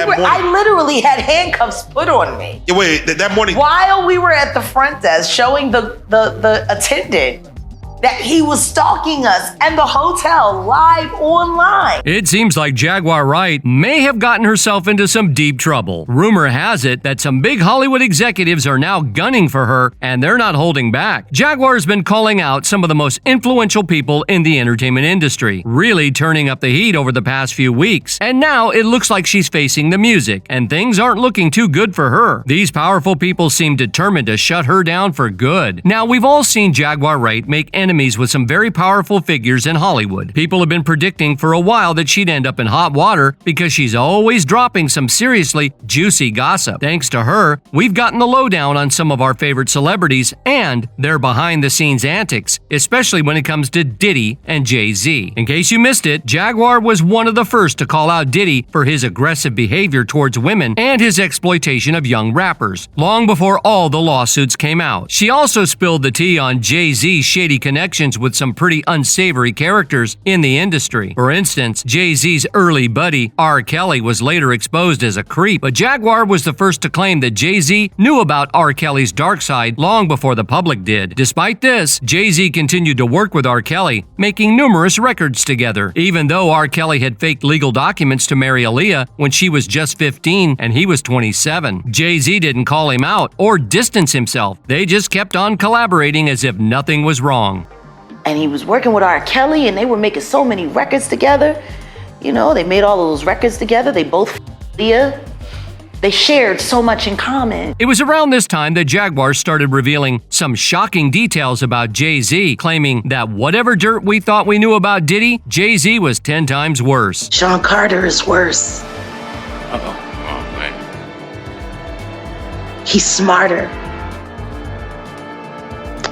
I literally had handcuffs put on me. Yeah, wait, that morning. While we were at the front desk showing the attendant that he was stalking us and the hotel live online. It seems like Jaguar Wright may have gotten herself into some deep trouble. Rumor has it that some big Hollywood executives are now gunning for her, and they're not holding back. Jaguar's been calling out some of the most influential people in the entertainment industry, really turning up the heat over the past few weeks. And now it looks like she's facing the music, and things aren't looking too good for her. These powerful people seem determined to shut her down for good. Now, we've all seen Jaguar Wright make enemies with some very powerful figures in Hollywood. People have been predicting for a while that she'd end up in hot water because she's always dropping some seriously juicy gossip. Thanks to her, we've gotten the lowdown on some of our favorite celebrities and their behind-the-scenes antics, especially when it comes to Diddy and Jay-Z. In case you missed it, Jaguar was one of the first to call out Diddy for his aggressive behavior towards women and his exploitation of young rappers, long before all the lawsuits came out. She also spilled the tea on Jay-Z's shady connections with some pretty unsavory characters in the industry. For instance, Jay-Z's early buddy, R. Kelly, was later exposed as a creep, but Jaguar was the first to claim that Jay-Z knew about R. Kelly's dark side long before the public did. Despite this, Jay-Z continued to work with R. Kelly, making numerous records together, even though R. Kelly had faked legal documents to marry Aaliyah when she was just 15 and he was 27. Jay-Z didn't call him out or distance himself. They just kept on collaborating as if nothing was wrong. And he was working with R. Kelly, and they were making so many records together. You know, they made all of those records together. They both Leah. They shared so much in common. It was around this time that Jaguar started revealing some shocking details about Jay-Z, claiming that whatever dirt we thought we knew about Diddy, Jay-Z was 10 times worse. Sean Carter is worse. Uh-oh. Oh, man. He's smarter.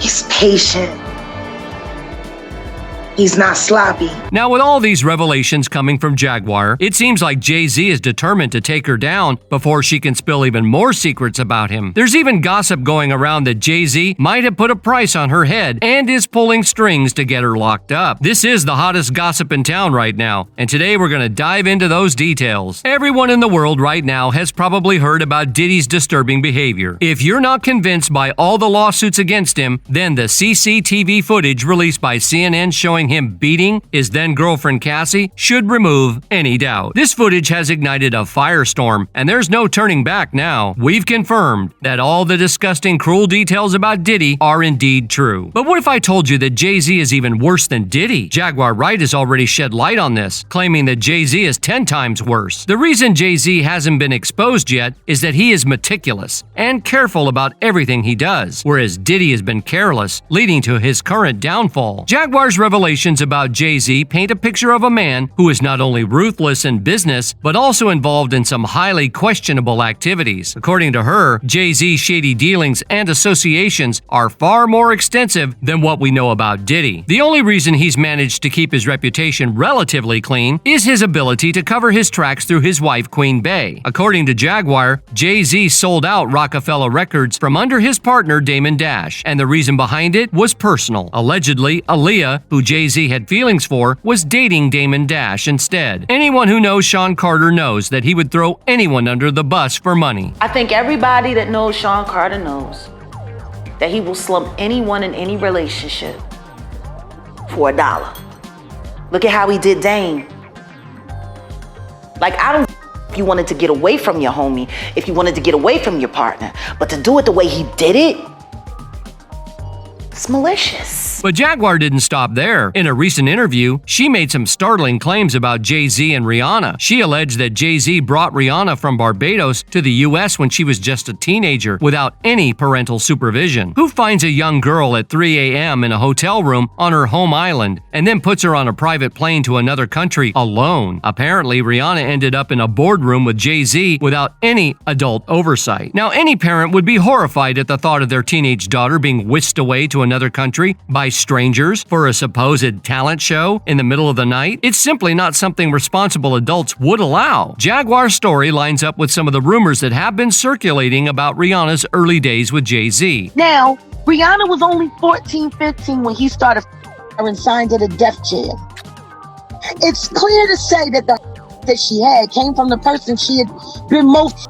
He's patient. He's not sloppy. Now, with all these revelations coming from Jaguar, it seems like Jay-Z is determined to take her down before she can spill even more secrets about him. There's even gossip going around that Jay-Z might have put a price on her head and is pulling strings to get her locked up. This is the hottest gossip in town right now, and today we're going to dive into those details. Everyone in the world right now has probably heard about Diddy's disturbing behavior. If you're not convinced by all the lawsuits against him, then the CCTV footage released by CNN showing him beating his then-girlfriend Cassie should remove any doubt. This footage has ignited a firestorm, and there's no turning back now. We've confirmed that all the disgusting, cruel details about Diddy are indeed true. But what if I told you that Jay-Z is even worse than Diddy? Jaguar Wright has already shed light on this, claiming that Jay-Z is 10 times worse. The reason Jay-Z hasn't been exposed yet is that he is meticulous and careful about everything he does, whereas Diddy has been careless, leading to his current downfall. Jaguar's revelations about Jay-Z paint a picture of a man who is not only ruthless in business, but also involved in some highly questionable activities. According to her, Jay-Z's shady dealings and associations are far more extensive than what we know about Diddy. The only reason he's managed to keep his reputation relatively clean is his ability to cover his tracks through his wife, Queen Bey. According to Jaguar, Jay-Z sold out Rockefeller Records from under his partner Damon Dash, and the reason behind it was personal. Allegedly, Aaliyah, who Jay-Z had feelings for, was dating Damon Dash instead. Anyone who knows Sean Carter knows that he would throw anyone under the bus for money. I think everybody that knows Sean Carter knows that he will slump anyone in any relationship for $1. Look at how he did Dame. Like, I don't if you wanted to get away from your homie, if you wanted to get away from your partner, but to do it the way he did it, it's malicious. But Jaguar didn't stop there. In a recent interview, she made some startling claims about Jay-Z and Rihanna. She alleged that Jay-Z brought Rihanna from Barbados to the U.S. when she was just a teenager without any parental supervision. Who finds a young girl at 3 a.m. in a hotel room on her home island and then puts her on a private plane to another country alone? Apparently, Rihanna ended up in a boardroom with Jay-Z without any adult oversight. Now, any parent would be horrified at the thought of their teenage daughter being whisked away to another country by strangers for a supposed talent show in the middle of the night. It's simply not something responsible adults would allow. Jaguar's story lines up with some of the rumors that have been circulating about Rihanna's early days with Jay-Z. Now, Rihanna was only 14, 15 when he started and signed to the death jail. It's clear to say that the that she had came from the person she had been most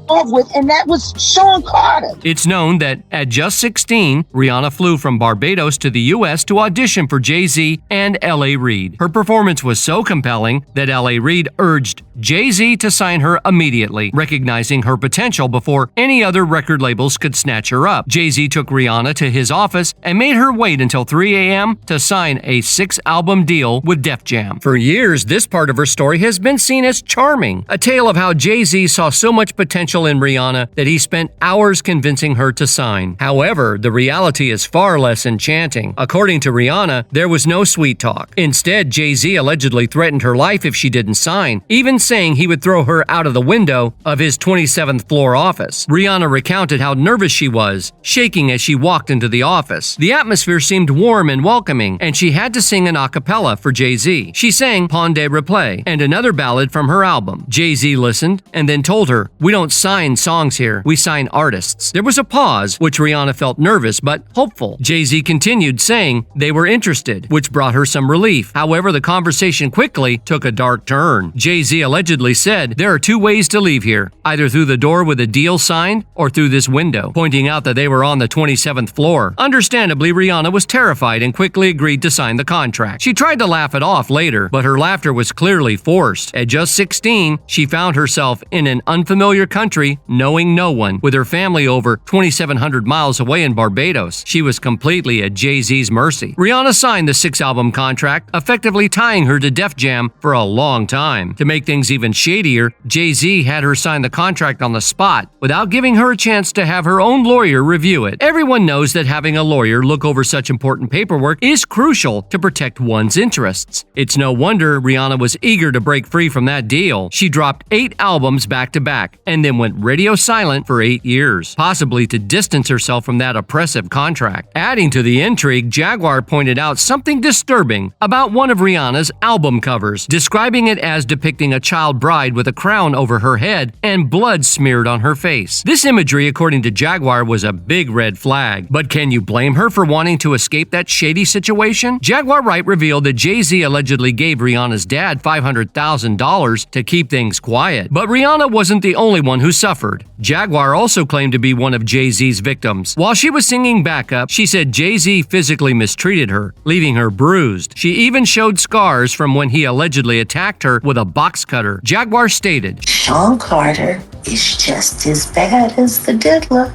involved with, and that was Sean Carter. It's known that at just 16, Rihanna flew from Barbados to the U.S. to audition for Jay-Z and L.A. Reid. Her performance was so compelling that L.A. Reid urged Jay-Z to sign her immediately, recognizing her potential before any other record labels could snatch her up. Jay-Z took Rihanna to his office and made her wait until 3 a.m. to sign a 6-album deal with Def Jam. For years, this part of her story has been seen as charming, a tale of how Jay-Z saw so much potential in Rihanna that he spent hours convincing her to sign. However, the reality is far less enchanting. According to Rihanna, there was no sweet talk. Instead, Jay-Z allegedly threatened her life if she didn't sign, even saying he would throw her out of the window of his 27th floor office. Rihanna recounted how nervous she was, shaking as she walked into the office. The atmosphere seemed warm and welcoming, and she had to sing an a cappella for Jay-Z. She sang Pon de Replay and another ballad from her album. Jay-Z listened and then told her, "We don't sign songs here, we sign artists." There was a pause, which Rihanna felt nervous but hopeful. Jay-Z continued, saying they were interested, which brought her some relief. However, the conversation quickly took a dark turn. Jay-Z allegedly said, "There are 2 ways to leave here, either through the door with a deal signed or through this window," pointing out that they were on the 27th floor. Understandably, Rihanna was terrified and quickly agreed to sign the contract. She tried to laugh it off later, but her laughter was clearly forced. At just 16, she found herself in an unfamiliar country, knowing no one, with her family over 2,700 miles away in Barbados. She was completely at Jay-Z's mercy. Rihanna signed the 6-album contract, effectively tying her to Def Jam for a long time. To make things even shadier, Jay-Z had her sign the contract on the spot without giving her a chance to have her own lawyer review it. Everyone knows that having a lawyer look over such important paperwork is crucial to protect one's interests. It's no wonder Rihanna was eager to break free from that deal. She dropped 8 albums back to back and then went radio silent for 8 years, possibly to distance herself from that oppressive contract. Adding to the intrigue, Jaguar pointed out something disturbing about one of Rihanna's album covers, describing it as depicting a child bride with a crown over her head and blood smeared on her face. This imagery, according to Jaguar, was a big red flag. But can you blame her for wanting to escape that shady situation? Jaguar Wright revealed that Jay-Z allegedly gave Rihanna's dad $500,000 to keep things quiet. But Rihanna wasn't the only one who suffered. Jaguar also claimed to be one of Jay-Z's victims. While she was singing backup, she said Jay-Z physically mistreated her, leaving her bruised. She even showed scars from when he allegedly attacked her with a box cutter. Jaguar stated, "Sean Carter is just as bad as the diddler.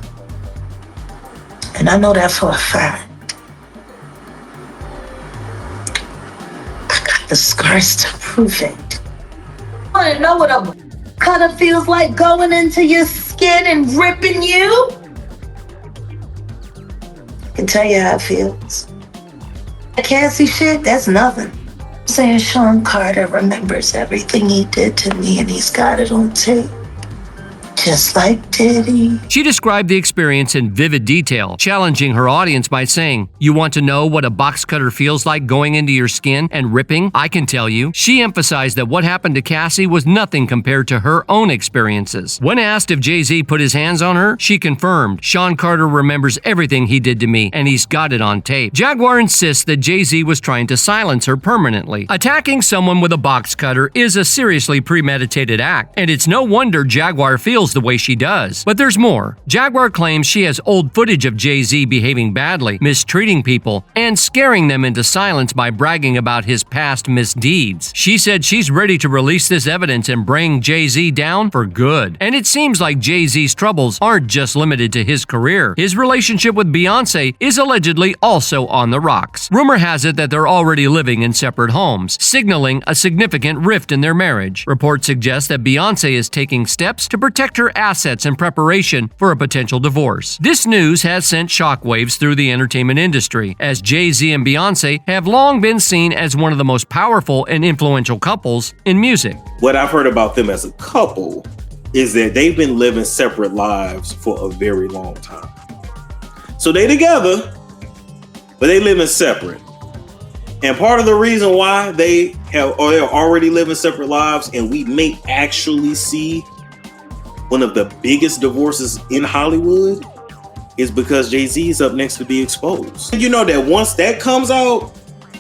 And I know that for a fact. I got the scars to prove it. Want to know what a cutter feels like going into your skin and ripping you? I can tell you how it feels. That Cassie shit, that's nothing. I'm saying Sean Carter remembers everything he did to me and he's got it on tape. Just like Diddy." She described the experience in vivid detail, challenging her audience by saying, "You want to know what a box cutter feels like going into your skin and ripping? I can tell you." She emphasized that what happened to Cassie was nothing compared to her own experiences. When asked if Jay-Z put his hands on her, she confirmed, "Sean Carter remembers everything he did to me, and he's got it on tape." Jaguar insists that Jay-Z was trying to silence her permanently. Attacking someone with a box cutter is a seriously premeditated act, and it's no wonder Jaguar feels the way she does. But there's more. Jaguar claims she has old footage of Jay-Z behaving badly, mistreating people, and scaring them into silence by bragging about his past misdeeds. She said she's ready to release this evidence and bring Jay-Z down for good. And it seems like Jay-Z's troubles aren't just limited to his career. His relationship with Beyonce is allegedly also on the rocks. Rumor has it that they're already living in separate homes, signaling a significant rift in their marriage. Reports suggest that Beyonce is taking steps to protect her assets in preparation for a potential divorce. This news has sent shockwaves through the entertainment industry, as Jay-Z and Beyonce have long been seen as one of the most powerful and influential couples in music. What I've heard about them as a couple is that they've been living separate lives for a very long time. So they together, but they living separate. And part of the reason why they're already living separate lives, and we may actually see one of the biggest divorces in Hollywood, is because Jay-Z is up next to be exposed. You know that once that comes out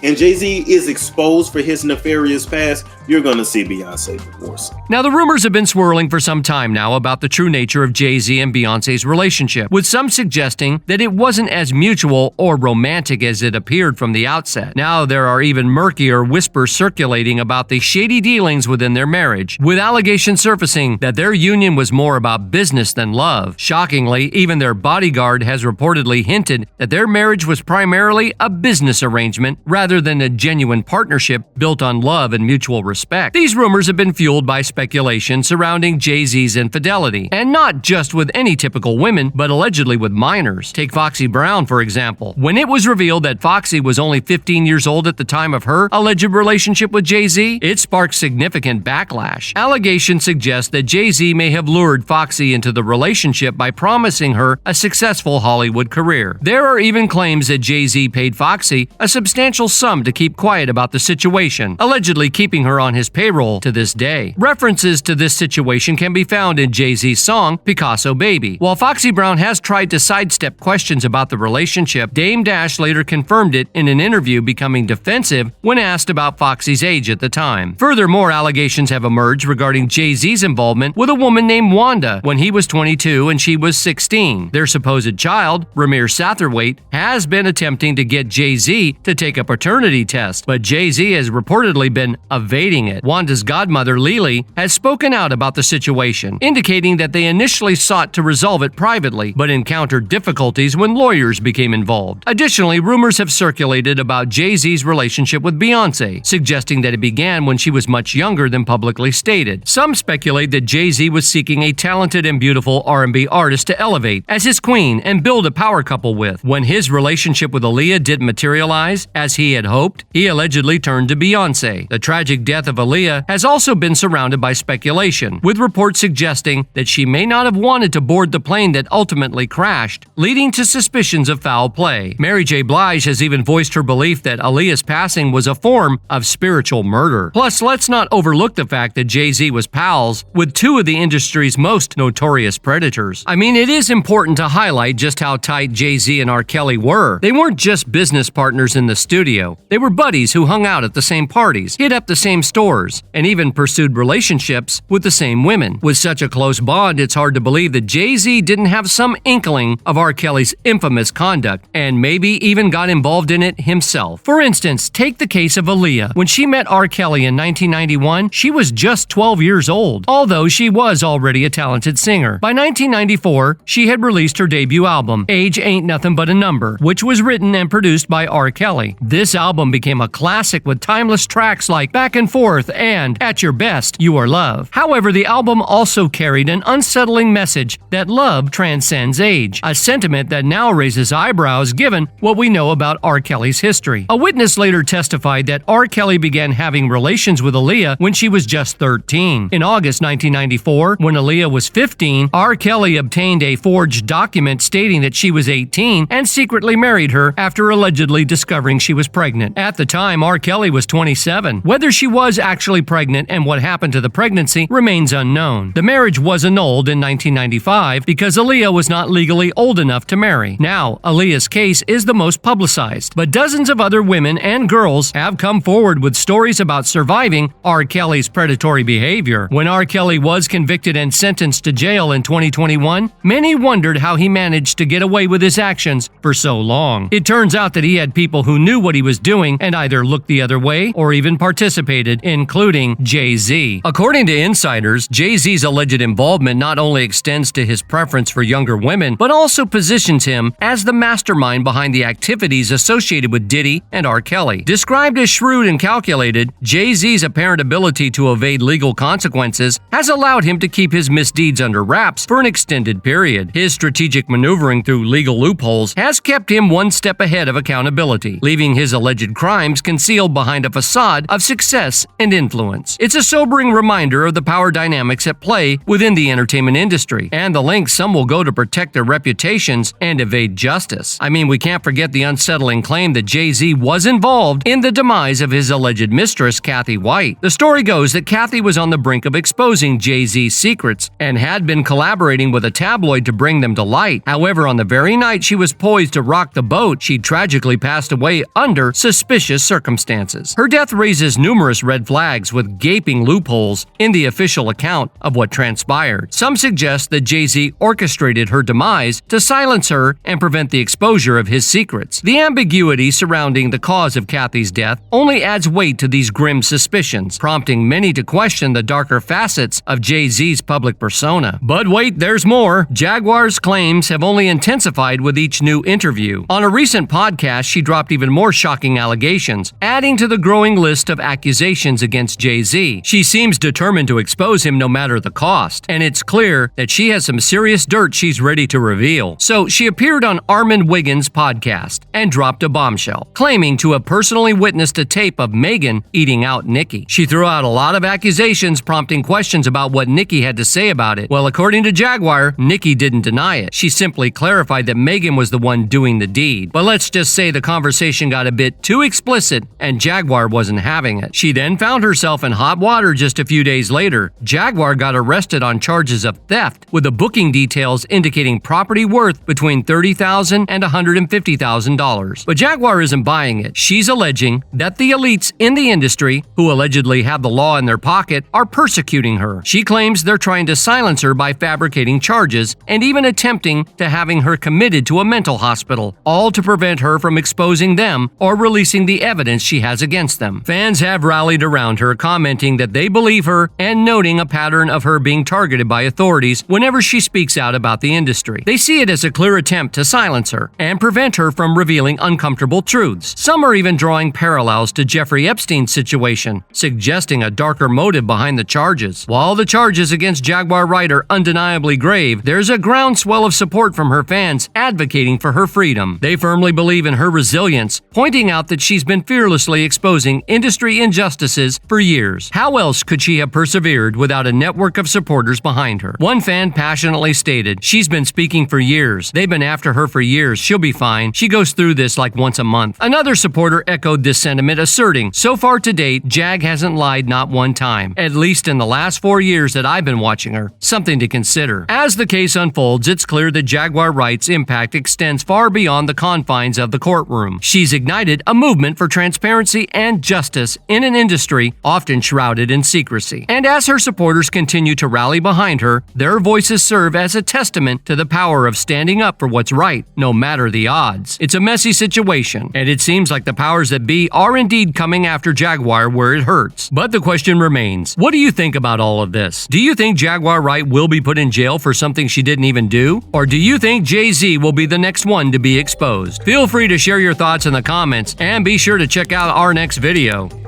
and Jay-Z is exposed for his nefarious past, you're going to see Beyonce divorce. Now, the rumors have been swirling for some time now about the true nature of Jay-Z and Beyonce's relationship, with some suggesting that it wasn't as mutual or romantic as it appeared from the outset. Now, there are even murkier whispers circulating about the shady dealings within their marriage, with allegations surfacing that their union was more about business than love. Shockingly, even their bodyguard has reportedly hinted that their marriage was primarily a business arrangement rather than a genuine partnership built on love and mutual respect. These rumors have been fueled by speculation surrounding Jay-Z's infidelity, and not just with any typical women, but allegedly with minors. Take Foxy Brown, for example. When it was revealed that Foxy was only 15 years old at the time of her alleged relationship with Jay-Z, it sparked significant backlash. Allegations suggest that Jay-Z may have lured Foxy into the relationship by promising her a successful Hollywood career. There are even claims that Jay-Z paid Foxy a substantial sum to keep quiet about the situation, allegedly keeping her on his payroll to this day. References to this situation can be found in Jay-Z's song, Picasso Baby. While Foxy Brown has tried to sidestep questions about the relationship, Dame Dash later confirmed it in an interview, becoming defensive when asked about Foxy's age at the time. Furthermore, allegations have emerged regarding Jay-Z's involvement with a woman named Wanda when he was 22 and she was 16. Their supposed child, Ramir Satterthwaite, has been attempting to get Jay-Z to take a paternity test, but Jay-Z has reportedly been evading it. Wanda's godmother, Lily, has spoken out about the situation, indicating that they initially sought to resolve it privately, but encountered difficulties when lawyers became involved. Additionally, rumors have circulated about Jay-Z's relationship with Beyonce, suggesting that it began when she was much younger than publicly stated. Some speculate that Jay-Z was seeking a talented and beautiful R&B artist to elevate as his queen and build a power couple with. When his relationship with Aaliyah didn't materialize as he had hoped, he allegedly turned to Beyonce. The tragic death of Aaliyah has also been surrounded by speculation, with reports suggesting that she may not have wanted to board the plane that ultimately crashed, leading to suspicions of foul play. Mary J. Blige has even voiced her belief that Aaliyah's passing was a form of spiritual murder. Plus, let's not overlook the fact that Jay-Z was pals with two of the industry's most notorious predators. I mean, it is important to highlight just how tight Jay-Z and R. Kelly were. They weren't just business partners in the studio. They were buddies who hung out at the same parties, hit up the same stores, and even pursued relationships with the same women. With such a close bond, it's hard to believe that Jay-Z didn't have some inkling of R. Kelly's infamous conduct, and maybe even got involved in it himself. For instance, take the case of Aaliyah. When she met R. Kelly in 1991, she was just 12 years old, although she was already a talented singer. By 1994, she had released her debut album, Age Ain't Nothing But a Number, which was written and produced by R. Kelly. This album became a classic with timeless tracks like Back and Forth and At Your Best, You Are Love. However, the album also carried an unsettling message that love transcends age, a sentiment that now raises eyebrows given what we know about R. Kelly's history. A witness later testified that R. Kelly began having relations with Aaliyah when she was just 13. In August 1994, when Aaliyah was 15, R. Kelly obtained a forged document stating that she was 18 and secretly married her after allegedly discovering she was pregnant. At the time, R. Kelly was 27. Whether she was actually pregnant and what happened to the pregnancy remains unknown. The marriage was annulled in 1995 because Aaliyah was not legally old enough to marry. Now, Aaliyah's case is the most publicized, but dozens of other women and girls have come forward with stories about surviving R. Kelly's predatory behavior. When R. Kelly was convicted and sentenced to jail in 2021, many wondered how he managed to get away with his actions for so long. It turns out that he had people who knew what he was doing and either looked the other way or even participated, including Jay-Z. According to insiders, Jay-Z's alleged involvement not only extends to his preference for younger women, but also positions him as the mastermind behind the activities associated with Diddy and R. Kelly. Described as shrewd and calculated, Jay-Z's apparent ability to evade legal consequences has allowed him to keep his misdeeds under wraps for an extended period. His strategic maneuvering through legal loopholes has kept him one step ahead of accountability, leaving his alleged crimes concealed behind a facade of success and influence. It's a sobering reminder of the power dynamics at play within the entertainment industry, and the lengths some will go to protect their reputations and evade justice. I mean, we can't forget the unsettling claim that Jay-Z was involved in the demise of his alleged mistress, Kathy White. The story goes that Kathy was on the brink of exposing Jay-Z's secrets and had been collaborating with a tabloid to bring them to light. However, on the very night she was poised to rock the boat, she tragically passed away under suspicious circumstances. Her death raises numerous red red flags with gaping loopholes in the official account of what transpired. Some suggest that Jay-Z orchestrated her demise to silence her and prevent the exposure of his secrets. The ambiguity surrounding the cause of Kathy's death only adds weight to these grim suspicions, prompting many to question the darker facets of Jay-Z's public persona. But wait, there's more. Jaguar's claims have only intensified with each new interview. On a recent podcast, she dropped even more shocking allegations, adding to the growing list of accusations against Jay-Z. She seems determined to expose him no matter the cost, and it's clear that she has some serious dirt she's ready to reveal. So she appeared on Armand Wiggins' podcast and dropped a bombshell, claiming to have personally witnessed a tape of Megan eating out Nicki. She threw out a lot of accusations, prompting questions about what Nicki had to say about it. Well, according to Jaguar, Nicki didn't deny it. She simply clarified that Megan was the one doing the deed. But let's just say the conversation got a bit too explicit and Jaguar wasn't having it. She then found herself in hot water just a few days later. Jaguar got arrested on charges of theft, with the booking details indicating property worth between $30,000 and $150,000. But Jaguar isn't buying it. She's alleging that the elites in the industry, who allegedly have the law in their pocket, are persecuting her. She claims they're trying to silence her by fabricating charges and even attempting to having her committed to a mental hospital, all to prevent her from exposing them or releasing the evidence she has against them. Fans have rallied around her, commenting that they believe her and noting a pattern of her being targeted by authorities whenever she speaks out about the industry. They see it as a clear attempt to silence her and prevent her from revealing uncomfortable truths. Some are even drawing parallels to Jeffrey Epstein's situation, suggesting a darker motive behind the charges. While the charges against Jaguar Wright are undeniably grave, there's a groundswell of support from her fans advocating for her freedom. They firmly believe in her resilience, pointing out that she's been fearlessly exposing industry injustices for years. How else could she have persevered without a network of supporters behind her? One fan passionately stated, "She's been speaking for years. They've been after her for years. She'll be fine. She goes through this like once a month." Another supporter echoed this sentiment, asserting, "So far to date, Jag hasn't lied not one time, at least in the last 4 years that I've been watching her. Something to consider." As the case unfolds, it's clear that Jaguar Wright's impact extends far beyond the confines of the courtroom. She's ignited a movement for transparency and justice in an industry often shrouded in secrecy. And as her supporters continue to rally behind her, their voices serve as a testament to the power of standing up for what's right, no matter the odds. It's a messy situation, and it seems like the powers that be are indeed coming after Jaguar where it hurts. But the question remains, what do you think about all of this? Do you think Jaguar Wright will be put in jail for something she didn't even do? Or do you think Jay-Z will be the next one to be exposed? Feel free to share your thoughts in the comments, and be sure to check out our next video.